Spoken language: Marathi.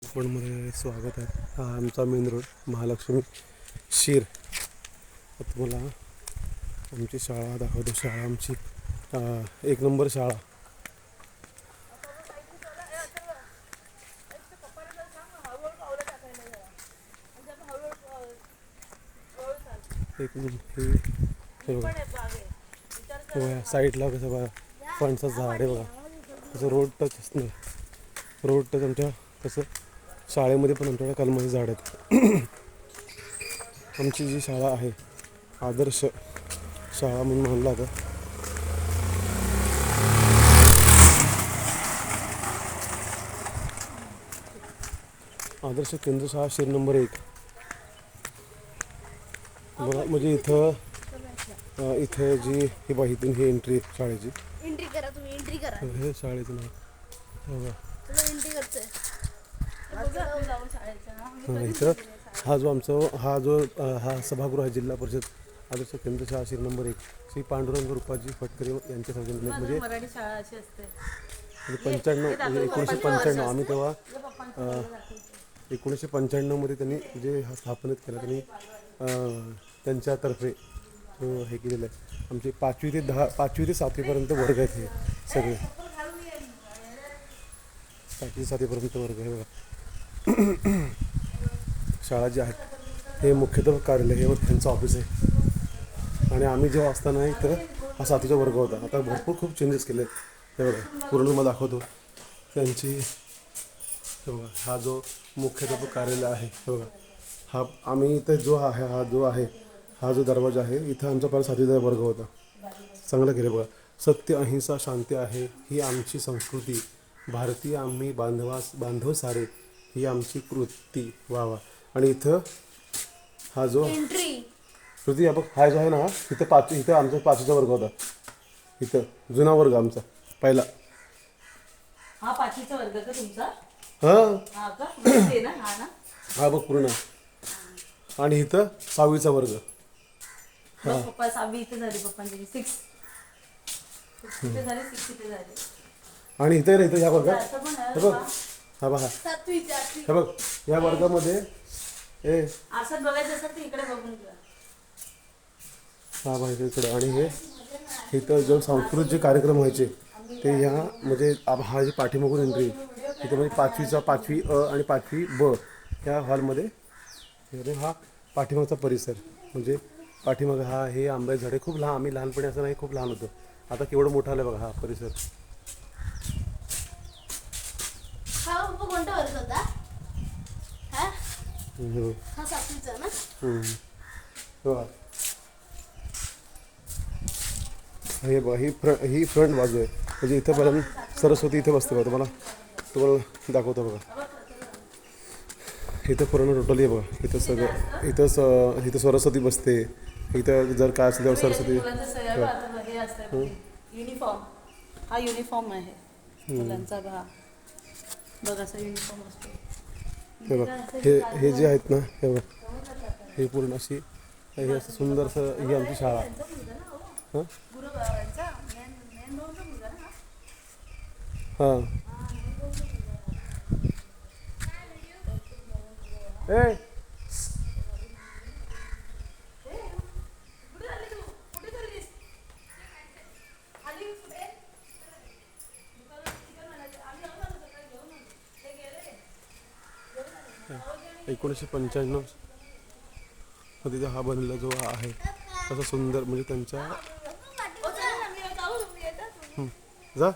चिपळूणमध्ये स्वागत आहे. हा आमचा मेन रोड महालक्ष्मी शीर. तुम्हाला आमची शाळा दाखवतो. शाळा आमची एक नंबर शाळा. एक बघा साईडला कसं बघा फणसाचं झाड आहे बघा. तसं रोड टच नाही, रोड टच आमच्या कसं शाळेमध्ये पण आमच्याकडे कलमाचे झाड आहेत. आमची जी शाळा आहे आदर्श शाळा म्हणून म्हणला होता. आदर्श केंद्र शाळा शीर नंबर 1 बघा. म्हणजे इथं जी ही बघा इथून ही एंट्री शाळेची. एंट्री करा तुम्ही, एंट्री करा. हे शाळेचं नाव बघा. तुला एंट्री करतोय इथं हा जो हा सभागृह आहे जिल्हा परिषद आदर्श केंद्र शाळा शीर नंबर 1 श्री पांडुरंग रूपाजी फटकरे यांच्या सौजन्याने म्हणजे मराठी शाळा अशी असते. 1995 आम्ही तेव्हा 1995 मध्ये त्यांनी जे हा स्थापनेत केलं त्यांनी त्यांच्यातर्फे हे केलेलं आहे. आमचे 5वी ते 7वीपर्यंत वर्ग आहेत. हे सगळे 5वी 7वीपर्यंत वर्ग आहे बघा. शाळा जी आहेत हे मुख्याध्यापक कार्यालय हे त्यांचं ऑफिस आहे. आणि आम्ही जेव्हा असताना इथं हा 7वीचा वर्ग होता. आता भरपूर खूप चेंजेस केले आहेत. हे बघा पूर्ण तुम्हाला दाखवतो त्यांची. हे बघा हा जो मुख्याध्यापक कार्यालय आहे हे बघा. हा आम्ही इथं हा जो दरवाजा आहे इथं आमचा पहिला 7वीचा वर्ग होता. चांगलं केलं बघा. सत्य अहिंसा शांती आहे ही आमची संस्कृती, भारतीय आम्ही बांधव सारे ही आमची कृती. वा वा. आणि इथं हा जो एंट्री कृती बघ हा जो आहे ना इथं आमचा 5वीचा वर्ग होता. इथं जुना वर्ग आमचा पहिला. हा 5वीचा वर्ग का तुमचा? हां हा का ते ना हा ना हा बघ पूर्ण. आणि इथं 6वीचा वर्ग. बघ पप्पा 6वी इथे झाली, पप्पांची 6 इथे झाली, 6 इथे झाली. आणि इथं ह्या वर्गात असं पण आहे हे बघ. बा. हा बघा 7वी हे बघ या वर्गामध्ये असं बघायचं असेल तर इकडे बघून घ्या. हा बघा इकडे. आणि हे इथं जो सांस्कृतिक जे कार्यक्रम व्हायचे ते ह्या म्हणजे हा जी पाठीमागून एंट्री इथं म्हणजे 5वी अ आणि 5वी ब ह्या हॉलमध्ये हा पाठीमागचा परिसर. म्हणजे पाठीमागं हे आंब्याचे झाडे खूप लहान. आम्ही लहानपणी असं नाही खूप लहान होतो. आता केवढं मोठं आलं बघा हा परिसर. हा कोणता वर्ग होता? हा 7वीचा ना. हे बघा ही फ्रंट बाजू आहे. म्हणजे इथं पर्यंत सरस्वती इथे बसते बघा. तुम्हाला दाखवतो बघा. इथं पूर्ण टोटली आहे बघा. इथं सगळं इथं सरस्वती बसते. इथं जर काय असेल तर सरस्वती युनिफॉर्म. हा युनिफॉर्म आहे मुलांचा. बघ असा युनिफॉर्म असतो. हे बघा हे जे आहेत ना हे बघा हे पूर्ण अशी हे असं सुंदरसं ही आमची शाळा. हां हां ए 1995 मध्ये हा बनलेला जो आहे तसा सुंदर म्हणजे त्यांच्या जा